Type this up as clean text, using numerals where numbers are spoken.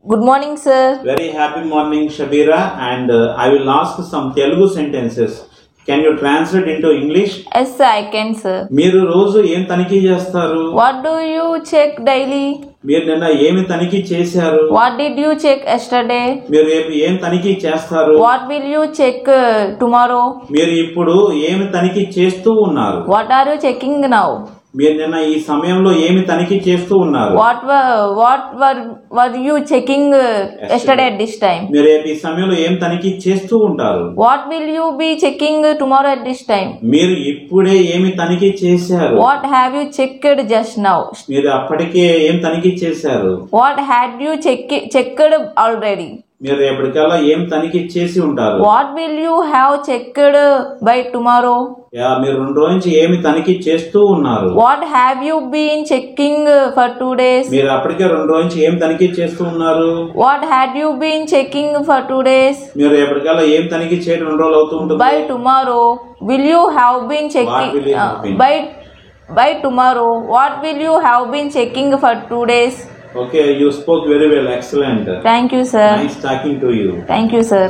Good morning, sir. Very happy morning, Shabira, and I will ask some Telugu sentences. Can you translate into English? Yes, sir, I can, sir. మీరు రోజు ఏం తనిఖీ చేస్తారు? What do you check daily? మీరు నిన్న ఏమి తనిఖీ చేశారు? What did you check yesterday? మీరు రేపు ఏం తనిఖీ చేస్తారు? What will you check tomorrow? మీరు ఇప్పుడు ఏమి తనిఖీ చేస్తూ ఉన్నారు? What are you checking now? మీరు నిన్న ఈ సమయంలో ఏమి తనిఖీ చేస్తూ ఉన్నారు? What were you checking yesterday at this time? మీరు రేపు ఈ సమయంలో ఏం తనిఖీ చేస్తూ ఉంటారు? What will you be checking tomorrow at this time? మీరు ఇప్పుడే ఏమి తనిఖీ చేశారు? What have you checked just now? మీరు అప్పటికే ఏం తనిఖీ చేశారు? What had you checked already? మీరు రేపటికల్లా ఏం తనిఖీ చేసి ఉంటారు? What will you have checked by tomorrow? మీరు 2 రోజుల నుంచి ఏమి తనిఖీ చేస్తూ ఉన్నారు? What have you been checking for 2 days? మీరు అప్పటికే 2 రోజుల నుంచి ఏం తనిఖీ చేస్తూ ఉన్నారు? What had you been checking for 2 days? మీరు రేపటికల్లా ఏం తనిఖీ చేయడం 2 రోజులు అవుతూ ఉంటుంది? By tomorrow, will you have been checking? What will you have been? By tomorrow, what will you have been checking for 2 days? Okay, you spoke very well. Excellent. Thank you, sir. Nice talking to you. Thank you, sir.